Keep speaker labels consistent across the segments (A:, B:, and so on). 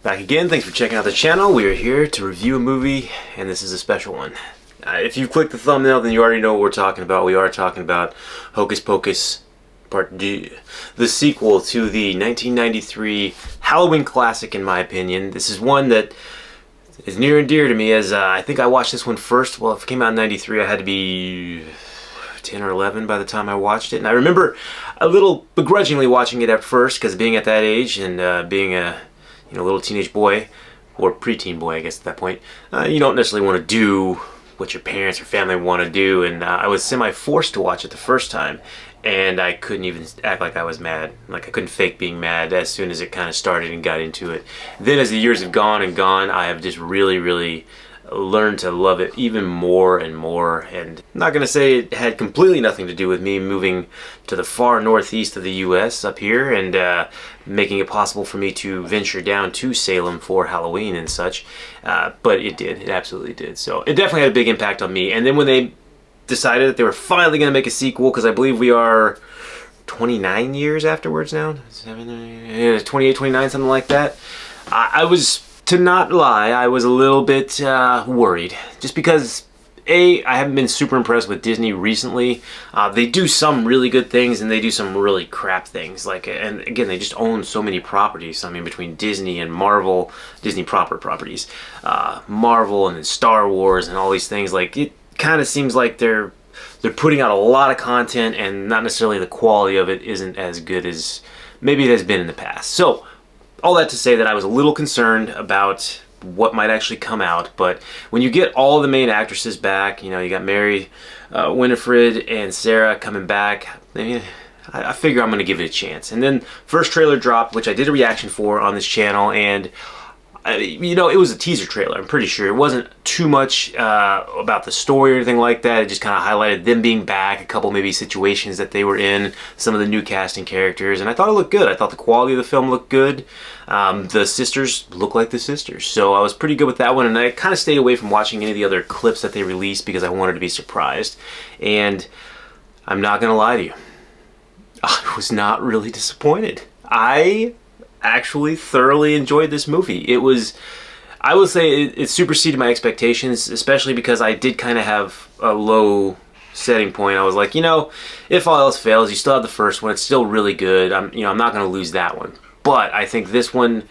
A: Back again, thanks for checking out the channel. We are here to review a movie, and this is a special one. If you click the thumbnail, then you already know what we're talking about. We are talking about Hocus Pocus Part 2, the sequel to the 1993 Halloween classic, in my opinion. This is one that is near and dear to me, as I think I watched this one first. Well, if it came out in 93, I had to be 10 or 11 by the time I watched it. And I remember a little begrudgingly watching it at first, because being at that age and being a little teenage boy, or preteen boy, I guess at that point, you don't necessarily want to do what your parents or family want to do, and I was semi-forced to watch it the first time, and I couldn't even act like I was mad. Like, I couldn't fake being mad as soon as it kind of started and got into it. Then as the years have gone and gone, I have just really learned to love it even more and more. And I'm not going to say it had completely nothing to do with me moving to the far northeast of the US up here and making it possible for me to venture down to Salem for Halloween and such, but it did. It absolutely did. So it definitely had a big impact on me. And then when they decided that they were finally going to make a sequel, because I believe we are 29 years afterwards now, 28, 29, something like that, I was, to not lie, I was a little bit worried, just because I haven't been super impressed with Disney recently. They do some really good things and they do some really crap things. And again, they just own so many properties. I mean, between Disney and Marvel, Disney proper properties, Marvel and then Star Wars and all these things, like, it kind of seems like they're putting out a lot of content, and not necessarily the quality of it isn't as good as maybe it has been in the past. So all that to say that I was a little concerned about what might actually come out. But when you get all the main actresses back, you got Mary, Winifred, and Sarah coming back, I figure I'm going to give it a chance. And then first trailer dropped, which I did a reaction for on this channel, and it was a teaser trailer, I'm pretty sure. It wasn't too much about the story or anything like that. It just kind of highlighted them being back, a couple maybe situations that they were in, some of the new casting characters, and I thought it looked good. I thought the quality of the film looked good. The sisters look like the sisters, so I was pretty good with that one, and I kind of stayed away from watching any of the other clips that they released because I wanted to be surprised. And I'm not going to lie to you, I was not really disappointed. I actually thoroughly enjoyed this movie. I would say it superseded my expectations, especially because I did kind of have a low setting point. I was like, if all else fails, you still have the first one. It's still really good. I'm not going to lose that one. But I think this one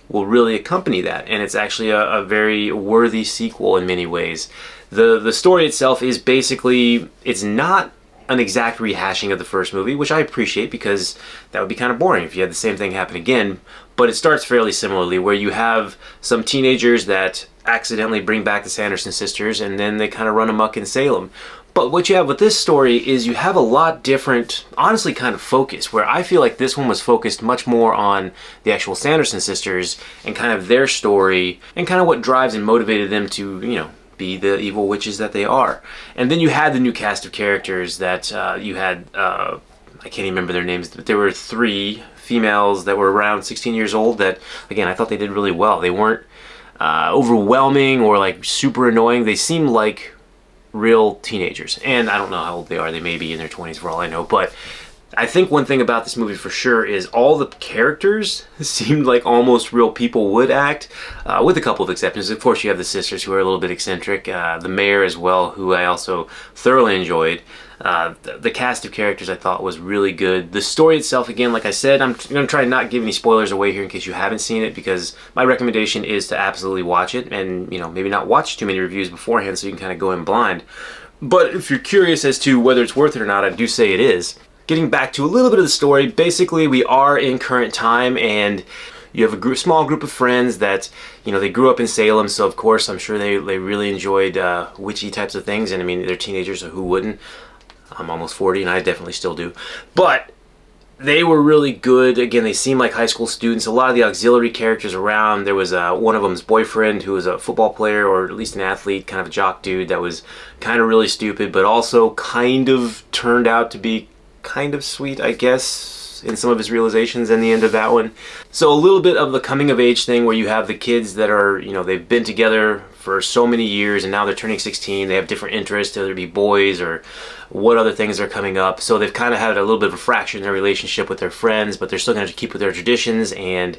A: will really accompany that, and it's actually a very worthy sequel in many ways. The story itself is basically, it's not an exact rehashing of the first movie, which I appreciate, because that would be kind of boring if you had the same thing happen again. But it starts fairly similarly, where you have some teenagers that accidentally bring back the Sanderson sisters, and then they kind of run amok in Salem. But what you have with this story is you have a lot different, honestly, kind of focus, where I feel like this one was focused much more on the actual Sanderson sisters and kind of their story and kind of what drives and motivated them to, be the evil witches that they are. And then you had the new cast of characters that you had, I can't even remember their names, but there were 3 females that were around 16 years old that, again, I thought they did really well. They weren't overwhelming or like super annoying. They seemed like real teenagers. And I don't know how old they are. They may be in their 20s for all I know. But I think one thing about this movie for sure is all the characters seemed like almost real people would act, with a couple of exceptions. Of course, you have the sisters, who are a little bit eccentric, the mayor as well, who I also thoroughly enjoyed. The cast of characters I thought was really good. The story itself, again, like I said, I'm going to try not give any spoilers away here in case you haven't seen it, because my recommendation is to absolutely watch it, and maybe not watch too many reviews beforehand so you can kind of go in blind. But if you're curious as to whether it's worth it or not, I do say it is. Getting back to a little bit of the story, basically we are in current time, and you have a small group of friends that, they grew up in Salem, so of course I'm sure they really enjoyed witchy types of things, and I mean, they're teenagers, so who wouldn't? I'm almost 40 and I definitely still do. But they were really good. Again, they seemed like high school students. A lot of the auxiliary characters around, there was one of them's boyfriend who was a football player, or at least an athlete, kind of a jock dude that was kind of really stupid, but also kind of turned out to be kind of sweet, I guess, in some of his realizations in the end of that one. So a little bit of the coming of age thing, where you have the kids that are, they've been together for so many years, and now they're turning 16. They have different interests, whether it be boys or what other things are coming up. So they've kind of had a little bit of a fracture in their relationship with their friends, but they're still going to keep with their traditions, and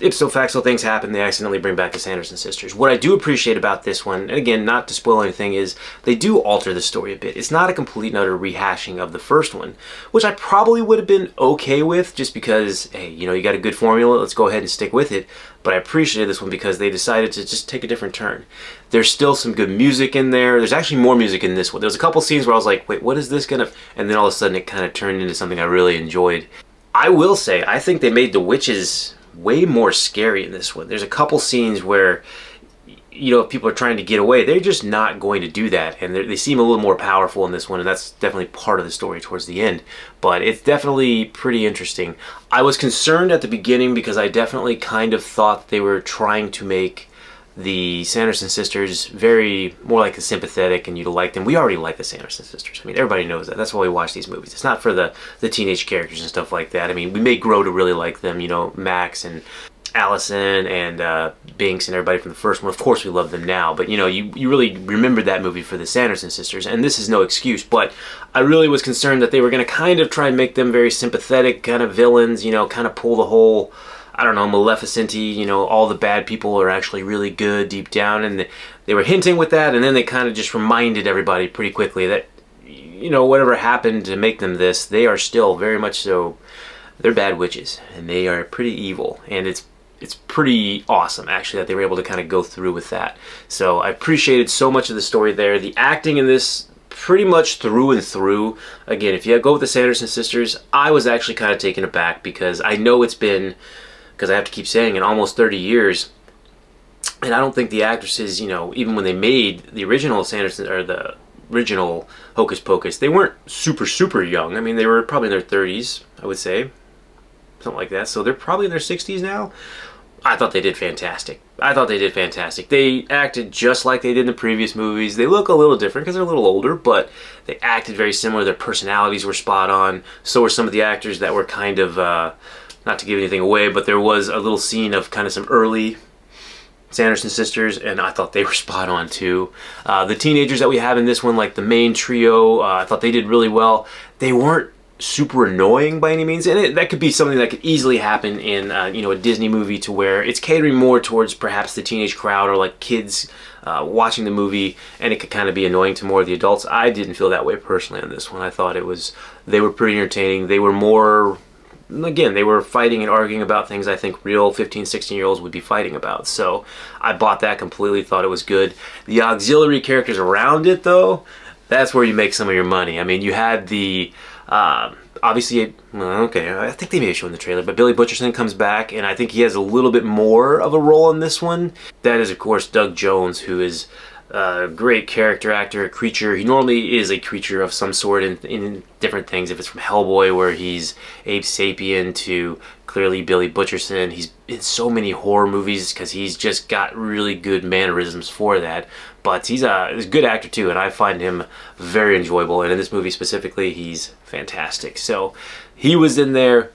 A: ipso facto things happen. They accidentally bring back the Sanderson sisters. What I do appreciate about this one, and again, not to spoil anything, is they do alter the story a bit. It's not a complete and utter rehashing of the first one, which I probably would have been okay with, just because, hey, you know, you got a good formula, let's go ahead and stick with it. But I appreciated this one because they decided to just take a different turn. There's still some good music in there. There's actually more music in this one. There's a couple scenes where I was like, wait, what is this gonna... And then all of a sudden it kind of turned into something I really enjoyed. I will say, I think they made the witches way more scary in this one. There's a couple scenes where, you know, if people are trying to get away, they're just not going to do that, and they seem a little more powerful in this one, and that's definitely part of the story towards the end. But it's definitely pretty interesting. I was concerned at the beginning because I definitely kind of thought they were trying to make the Sanderson sisters very more like a sympathetic, and you'd like them. We already like the Sanderson sisters. I mean, everybody knows that. That's why we watch these movies. It's not for the teenage characters and stuff like that. I mean, we may grow to really like them, you know, Max and Allison and Binks and everybody from the first one. Of course we love them now, but you know, you really remembered that movie for the Sanderson sisters, and this is no excuse. But I really was concerned that they were going to kind of try and make them very sympathetic kind of villains, you know, kind of pull the whole, I don't know, Maleficent-y, you know, all the bad people are actually really good deep down, and they were hinting with that, and then they kind of just reminded everybody pretty quickly that, you know, whatever happened to make them this, they are still very much so, they're bad witches, and they are pretty evil, and it's pretty awesome, actually, that they were able to kind of go through with that. So I appreciated so much of the story there. The acting in this, pretty much through and through. Again, if you go with the Sanderson sisters, I was actually kind of taken aback because I know it's been, because I have to keep saying it, almost 30 years. And I don't think the actresses, you know, even when they made the original Sanderson, or the original Hocus Pocus, they weren't super young. I mean, they were probably in their 30s, I would say. Something like that. So they're probably in their 60s now. I thought they did fantastic. They acted just like they did in the previous movies. They look a little different because they're a little older, but they acted very similar. Their personalities were spot on. So were some of the actors that were kind of, not to give anything away, but there was a little scene of kind of some early Sanderson sisters, and I thought they were spot on too. The teenagers that we have in this one, like the main trio, I thought they did really well. They weren't super annoying by any means, and that could be something that could easily happen in you know, a Disney movie, to where it's catering more towards perhaps the teenage crowd or like kids watching the movie, and it could kind of be annoying to more of the adults. I didn't feel that way personally on this one. I thought they were pretty entertaining. They were more, again, they were fighting and arguing about things I think real 15, 16-year-olds would be fighting about. So I bought that completely, thought it was good. The auxiliary characters around it, though, that's where you make some of your money. I mean, you had the obviously, well, okay, I think they may have shown the trailer, but Billy Butcherson comes back, and I think he has a little bit more of a role in this one. That is, of course, Doug Jones, who is a great character actor, a creature. He normally is a creature of some sort in different things. If it's from Hellboy, where he's Abe Sapien, to clearly Billy Butcherson. He's in so many horror movies because he's just got really good mannerisms for that. But he's a good actor too, and I find him very enjoyable. And in this movie specifically, he's fantastic. So he was in there.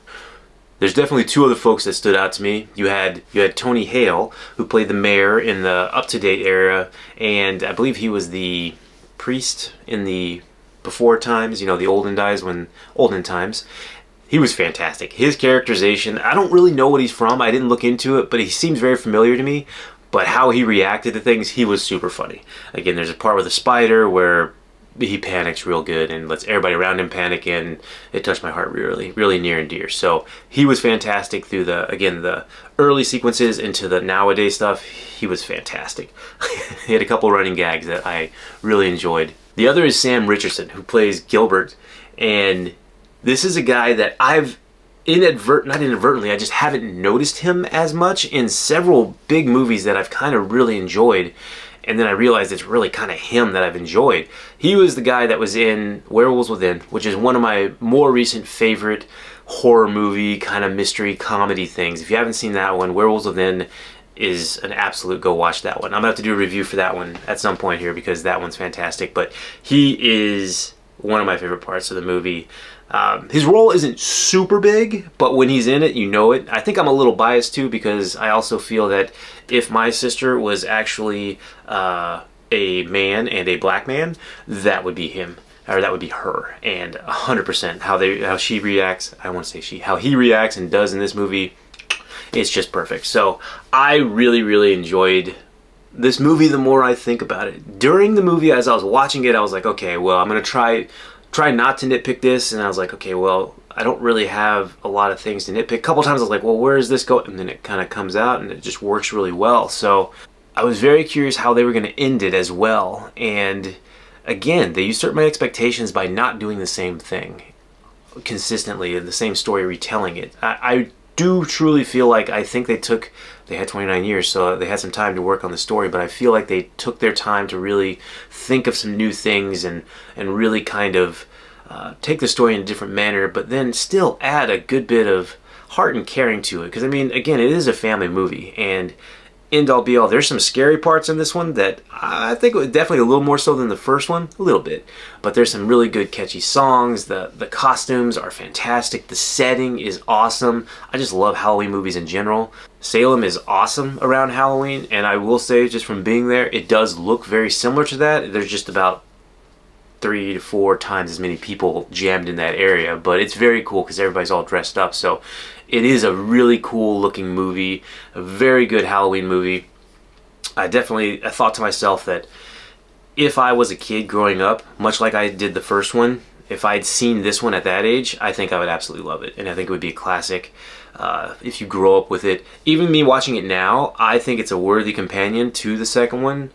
A: There's definitely two other folks that stood out to me. You had Tony Hale, who played the mayor in the up-to-date era, and I believe he was the priest in the before times, you know, the olden times. He was fantastic. His characterization, I don't really know what he's from. I didn't look into it, but he seems very familiar to me. But how he reacted to things, he was super funny. Again, there's a part with a spider where he panics real good and lets everybody around him panic, and it touched my heart really near and dear. So he was fantastic through the early sequences into the nowadays stuff. He was fantastic. He had a couple running gags that I really enjoyed. The other is Sam Richardson, who plays Gilbert, and this is a guy that I've not inadvertently, I just haven't noticed him as much in several big movies that I've kind of really enjoyed. And then I realized it's really kind of him that I've enjoyed. He was the guy that was in Werewolves Within, which is one of my more recent favorite horror movie kind of mystery comedy things. If you haven't seen that one, Werewolves Within is an absolute go watch that one. I'm gonna have to do a review for that one at some point here because that one's fantastic. But he is one of my favorite parts of the movie. His role isn't super big, but when he's in it, you know it. I think I'm a little biased too, because I also feel that if my sister was actually a man and a black man, that would be him, or that would be her. And 100% how she reacts, I want to say she, how he reacts and does in this movie, it's just perfect. So I really, really enjoyed this movie the more I think about it. During the movie, as I was watching it, I was like, okay, well, I'm going to try not to nitpick this. And I was like, okay, well, I don't really have a lot of things to nitpick. A couple times I was like, well, where is this going? And then it kind of comes out and it just works really well. So I was very curious how they were going to end it as well. And again, they usurped my expectations by not doing the same thing consistently, the same story, retelling it. I do truly feel like, I think they had 29 years, so they had some time to work on the story, but I feel like they took their time to really think of some new things and really kind of take the story in a different manner, but then still add a good bit of heart and caring to it. Because, I mean, again, it is a family movie, and end all be all, there's some scary parts in this one that I think definitely a little more so than the first one, a little bit, but there's some really good catchy songs. The costumes are fantastic, the setting is awesome. I just love Halloween movies in general. Salem is awesome around Halloween, and I will say, just from being there, it does look very similar to that. There's just about 3 to 4 times as many people jammed in that area, but it's very cool because everybody's all dressed up. So it is a really cool looking movie, a very good Halloween movie. I thought to myself that if I was a kid growing up, much like I did the first one, if I'd seen this one at that age, I think I would absolutely love it, and I think it would be a classic. If you grow up with it, even me watching it now, I think it's a worthy companion to the second one.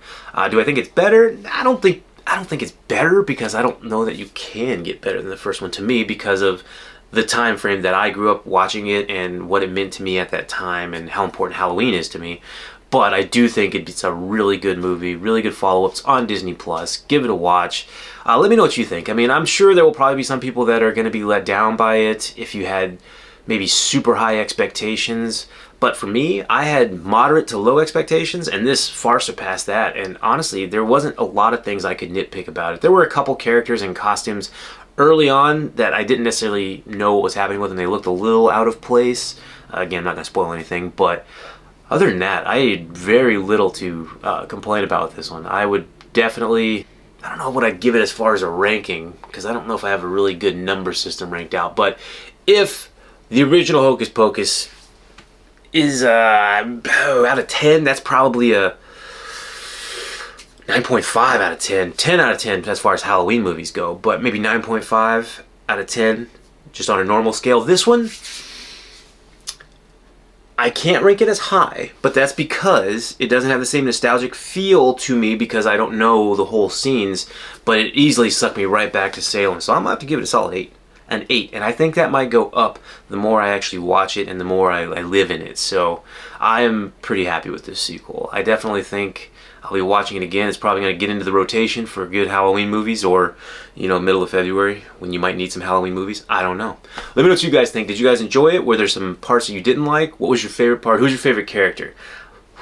A: Do I think it's better? I don't think it's better, because I don't know that you can get better than the first one to me, because of the time frame that I grew up watching it and what it meant to me at that time and how important Halloween is to me. But I do think it's a really good movie, really good follow-up. It's on Disney Plus. Give it a watch. Let me know what you think. I mean, I'm sure there will probably be some people that are going to be let down by it if you had maybe super high expectations. But for me, I had moderate to low expectations, and this far surpassed that. And honestly, there wasn't a lot of things I could nitpick about it. There were a couple characters and costumes early on that I didn't necessarily know what was happening with them. They looked a little out of place. Again, I'm not going to spoil anything, but other than that, I had very little to complain about with this one. I would definitely, I don't know what I'd give it as far as a ranking, because I don't know if I have a really good number system ranked out. But if the original Hocus Pocus is out of 10, that's probably a 9.5 out of 10. 10 out of 10 as far as Halloween movies go, but maybe 9.5 out of 10 just on a normal scale. This one, I can't rank it as high, but that's because it doesn't have the same nostalgic feel to me, because I don't know the whole scenes, but it easily sucked me right back to Salem. So I'm gonna have to give it a solid 8. An 8, and I think that might go up the more I actually watch it and the more I live in it. So I am pretty happy with this sequel. I definitely think I'll be watching it again. It's probably going to get into the rotation for good Halloween movies, or, you know, middle of February when you might need some Halloween movies. I don't know. Let me know what you guys think. Did you guys enjoy it? Were there some parts that you didn't like? What was your favorite part? Who's your favorite character?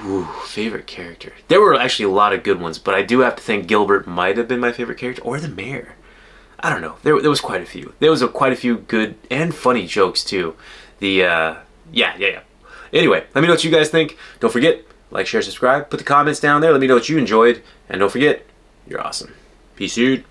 A: Ooh, favorite character. There were actually a lot of good ones, but I do have to think Gilbert might have been my favorite character, or the mayor. I don't know. There was quite a few. There was quite a few good and funny jokes too. Yeah. Anyway, let me know what you guys think. Don't forget, like, share, subscribe. Put the comments down there. Let me know what you enjoyed. And don't forget, you're awesome. Peace out.